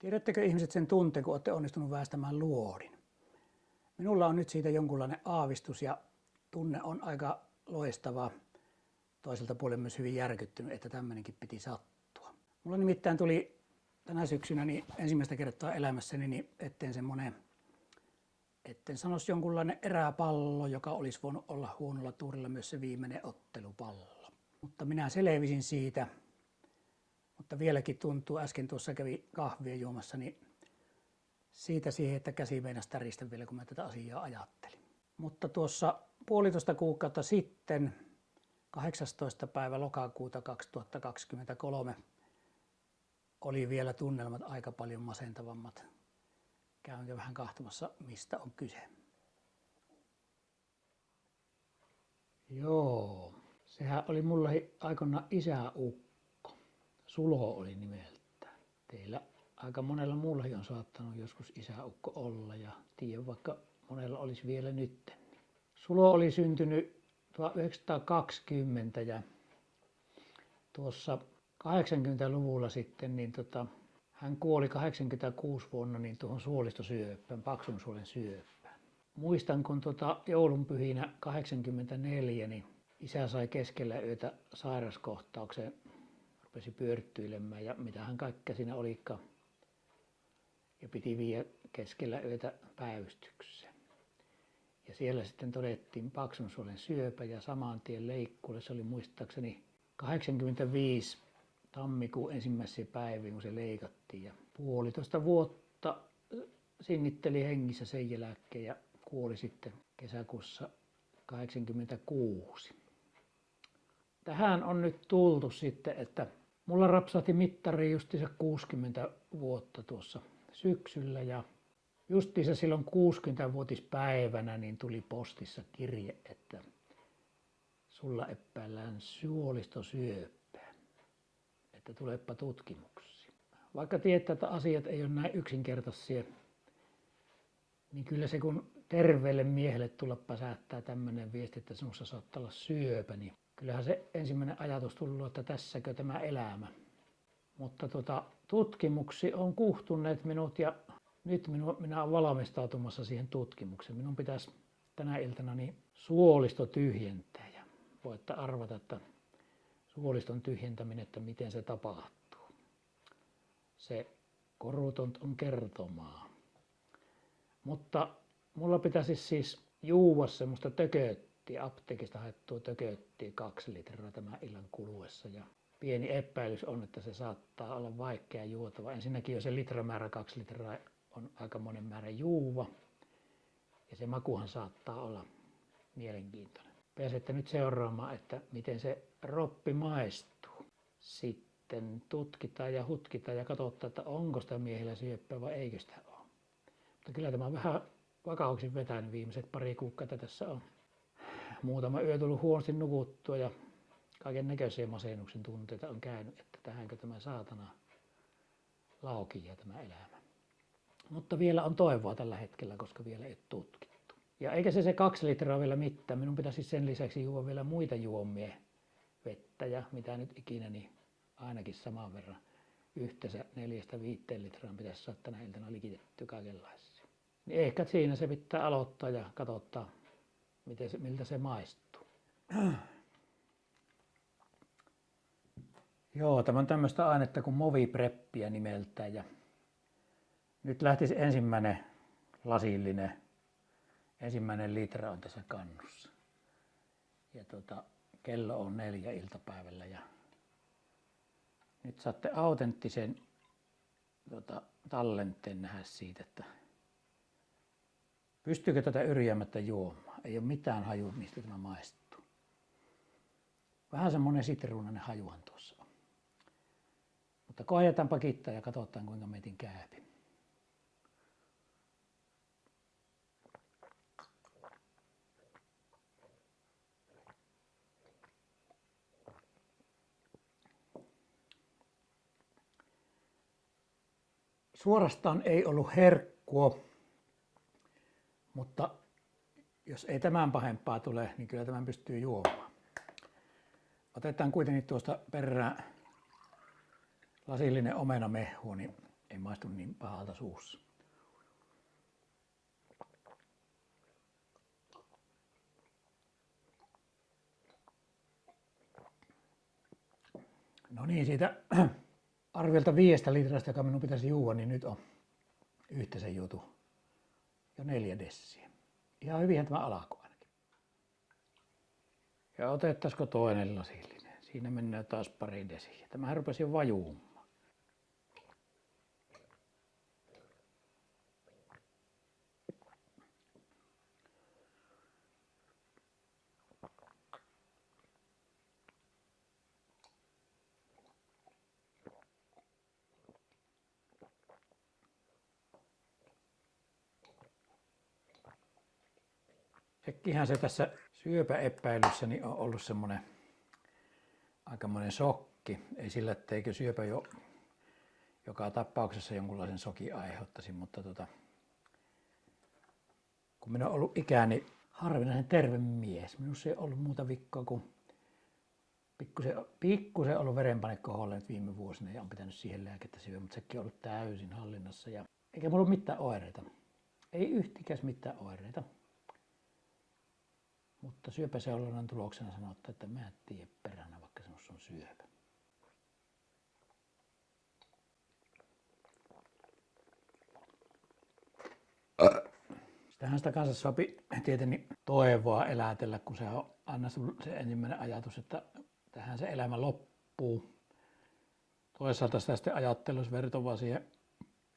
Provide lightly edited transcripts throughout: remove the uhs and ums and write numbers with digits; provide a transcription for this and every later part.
Tiedättekö ihmiset sen tunteen, kun olette onnistunut väistämään luodin? Minulla on nyt siitä jonkunlainen aavistus ja tunne on aika loistava. Toiselta puolen myös hyvin järkyttynyt, että tämmöinenkin piti sattua. Mulla nimittäin tuli tänä syksynä ensimmäistä kertaa elämässäni etten sanoisi jonkunlainen eräpallo, joka olisi voinut olla huonolla tuurilla myös se viimeinen ottelupallo. Mutta minä selvisin siitä. Mutta vieläkin tuntuu, äsken tuossa kävi kahvia juomassa, niin siitä siihen, että käsi meinasi täristä vielä, kun mä tätä asiaa ajattelin. Mutta tuossa 1,5 kuukautta sitten, 18. päivä lokakuuta 2023, oli vielä tunnelmat aika paljon masentavammat. Käynkö vähän kahtomassa, mistä on kyse. Joo, sehän oli mulla aikoinaan isäukko. Sulo oli nimeltään. Teillä aika monella muullakin on saattanut joskus isäukko olla ja tiedän, vaikka monella olisi vielä nyt. Sulo oli syntynyt 1920 ja tuossa 80-luvulla sitten hän kuoli 86 vuonna tuohon suolistosyöppään, paksun suolen syöppään. Muistan, kun joulunpyhinä 84, niin isä sai keskellä yötä sairaskohtauksen, rupesi pyörtyilemään ja mitähän kaikkea siinä olikaan. Ja piti viedä keskellä yötä päivystykseen. Ja siellä sitten todettiin paksun suolen syöpä ja saman tien leikkuulle. Se oli muistaakseni 85 tammikuun ensimmäisiä päiviä, kun se leikattiin. Ja 1,5 vuotta sinnitteli hengissä sen jälkeen ja kuoli sitten kesäkuussa 86. Tähän on nyt tultu sitten, että mulla rapsahti mittari justiinsa 60 vuotta tuossa syksyllä ja justiinsa silloin 60-vuotispäivänä niin tuli postissa kirje, että sulla epäillään suolistosyöpää, että tulepa tutkimuksiin. Vaikka tietää, että asiat ei ole näin yksinkertaisia, niin kyllä se kun terveelle miehelle tulla päsähtää tämmöinen viesti, että sinussa saattaa olla syöpä, niin kyllähän se ensimmäinen ajatus tullut, että tässäkö tämä elämä. Mutta tutkimuksia on kuhtuneet minut ja nyt minä olen valmistautumassa siihen tutkimukseen. Minun pitäisi tänä iltana suolisto tyhjentää ja voitte arvata, että suoliston tyhjentäminen, että miten se tapahtuu. Se koruton on kertomaa. Mutta mulla pitäisi siis juua semmoista tököttiä, apteekista haettua tököttiä 2 litraa tämän illan kuluessa. Ja pieni epäilys on, että se saattaa olla vaikea juotava. Ensinnäkin jo se litramäärä 2 litraa on aika monen määrä juuva. Ja se makuhan saattaa olla mielenkiintoinen. Pääsette nyt seuraamaan, että miten se roppi maistuu. Sitten tutkitaan ja hutkitaan ja katsotaan, että onko sitä miehillä syöppää vai eikö sitä ole. Mutta kyllä tämä on vähän vakauksin vetänyt viimeiset 2 kuukautta tässä on. Muutama yö tullut huonosti nukuttua ja kaiken näköisiä masennuksen tunteita on käynyt, että tähänkö tämä saatana laukia tämä elämä. Mutta vielä on toivoa tällä hetkellä, koska vielä ei tutkittu. Ja eikä se 2 litraa vielä mitään. Minun pitäisi sen lisäksi juoda vielä muita juomia, vettä ja mitä nyt ikinä, niin ainakin saman verran. Yhteensä 4-5 litraan pitäisi saada tänä iltana likitettyä kaikenlaisia. Niin ehkä siinä se pitää aloittaa ja katsottaa, miltä se maistuu. Joo, tämä on tämmöistä ainetta kuin movipreppiä nimeltään ja nyt lähtisi ensimmäinen lasillinen, ensimmäinen litra on tässä kannussa. Ja kello on 4 iltapäivällä ja nyt saatte autenttisen tallenteen nähdä siitä, että pystyykö tätä yrjäämättä juomaan. Ei ole mitään hajua, mistä tämä maistuu. Vähän semmoinen sitruunainen hajuhan tuossa on. Mutta koetaan pakittaa ja katsotaan kuinka meitin käypi. Suorastaan ei ollut herkkua, mutta jos ei tämän pahempaa tule, niin kyllä tämän pystyy juomaan. Otetaan kuitenkin tuosta perään lasillinen omenamehu, niin Ei maistu niin pahalta suussa. No niin, siitä arviolta 5 litrasta, joka minun pitäisi juoda, niin nyt on yhteensä juotu jo 4 dessiä. Ihan hyvinhän tämä alkoi ainakin. Ja otettaisiko toinen lasillinen? Siinä mennään taas pari desiä. Tämähän rupesi jo vajuumaan. Sekin se tässä syöpäepäilyssäni on ollut semmoinen aikamoinen shokki. Ei sillä, etteikö syöpä jo joka tapauksessa jonkunlaisen shokin aiheuttaisi, mutta kun minä olen ollut ikäni harvinaisen terve mies, minussa ei ollut muuta vikkoa kuin pikkusen ollut verenpaine koholla nyt viime vuosina ja on pitänyt siihen lääkettä syödä, mutta sekin on ollut täysin hallinnassa. Eikä mulla ole mitään oireita. Ei yhtikäs mitään oireita. Mutta syöpäseulonnan tuloksena sanottu, että mä en tiedä peränä, vaikka sinussa on syöpä. Sitähän sitä kanssa sopi tietenkin toivoa elätellä, kun se on aina se ensimmäinen ajatus, että tähän se elämä loppuu. Toisaalta sitä sitten ajattelua, jos vertovaa siihen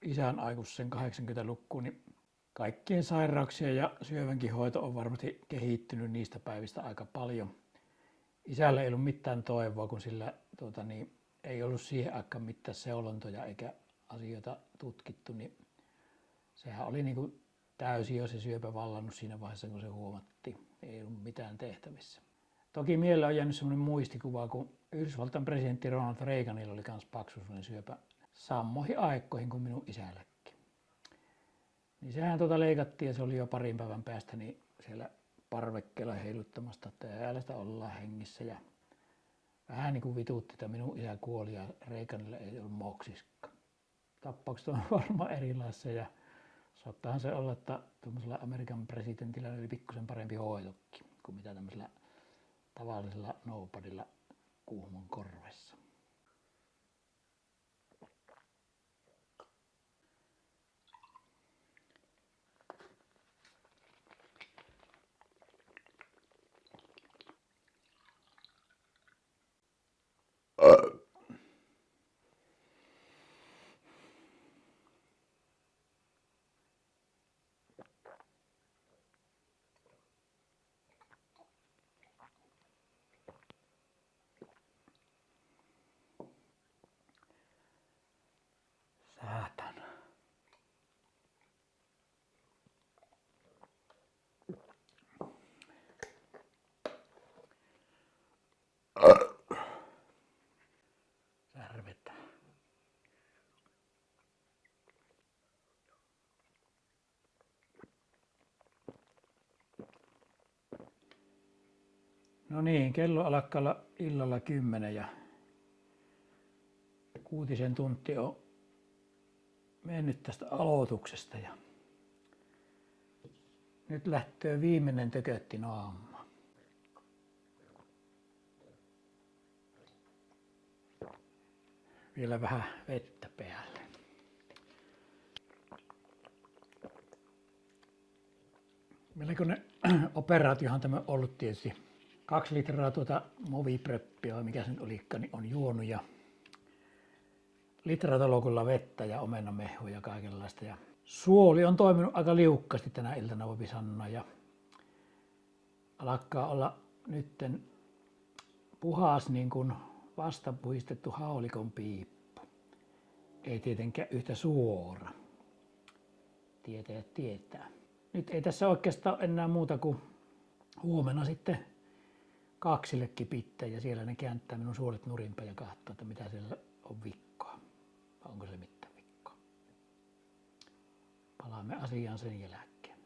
isän aikuisen 80-lukuun, niin kaikkien sairauksien ja syövänkin hoito on varmasti kehittynyt niistä päivistä aika paljon. Isällä ei ollut mitään toivoa, kun sillä ei ollut siihen aikaan mitään seulontoja eikä asioita tutkittu, niin sehän oli niin kuin täysin jo se syöpä vallannut siinä vaiheessa, kun se huomattiin. Ei ollut mitään tehtävissä. Toki mieleen on jäänyt semmoinen muistikuva, kun Yhdysvaltain presidentti Ronald Reaganilla oli myös paksu syöpä samoihin aikoihin kuin minun isälläkin. Niin sehän leikattiin ja se oli jo parin päivän päästä niin siellä parvekkeella heiluttamasta, että täällä sitä ollaan hengissä. Ja vähän niin kuin vituutti, että minun isä kuoli ja Reaganilla ei ollut moksiska. Tappaukset on varmaan erilaisia ja saattaahan se olla, että tuollaisella Amerikan presidentillä oli pikkusen parempi hoitokin kuin mitä tämmöisellä tavallisella nobodylla Kuhmon korvessa. Saatana. Särvettä. No niin, kello alkaa olla illalla 10 ja 6 tunti on mennyt tästä aloituksesta ja nyt lähtee viimeinen tökötti naamaan. Vielä vähän vettä päälle. Melkoinen operaatiohan tämä on ollut tietysti. 2 litraa movipreppia, mikä se nyt olikaan, niin on juonut ja litratolokulla vettä ja omenamehua ja kaikenlaista. Ja suoli on toiminut aika liukkaasti tänä iltana, voi sanoa. Ja alkaa olla nytten puhas niin kuin vastapuhistettu haulikon piippu. Ei tietenkään yhtä suora. Tietäjät tietää. Nyt ei tässä oikeastaan ole enää muuta kuin huomenna sitten 2 pitää ja siellä ne kääntää minun suolet nurinpäin ja katsoo, että mitä siellä on vikkoa. Vai onko se mitään vikkoa. Palaamme asiaan sen jälkeen.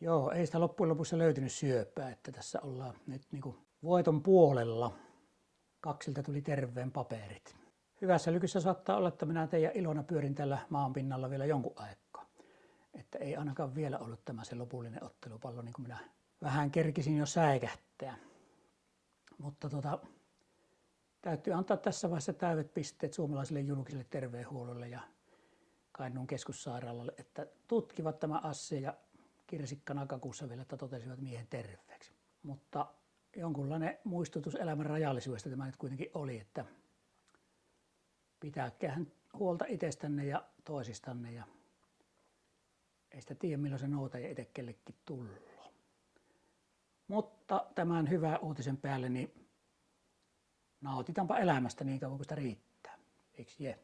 Joo, ei sitä loppujen lopussa löytynyt syöpää, että tässä ollaan nyt niin kuin voiton puolella. 2 tuli terveen paperit. hyvässä lykyssä saattaa olla, että minä teidän ilona pyörin tällä maan pinnalla vielä jonkun aikaa. Että ei ainakaan vielä ollut tämä se lopullinen ottelupallo, niin kuin minä vähän kerkisin jo säikähtää. Mutta täytyy antaa tässä vaiheessa täydet pisteet suomalaisille julkiselle terveydenhuollolle ja Kainuun keskussairaalalle, että tutkivat tämä asia ja kirsikka nakakuussa vielä, että totesivat miehen terveeksi. Mutta jonkunlainen muistutus elämän rajallisuudesta tämä nyt kuitenkin oli, että pitääköhän huolta itsestänne ja toisistanne ja ei sitä tiedä milloin se noutaja itse kellekin tulloo. Mutta tämän hyvän uutisen päälle niin nautitaanpa elämästä niin kauan kuin sitä riittää. Eikö je?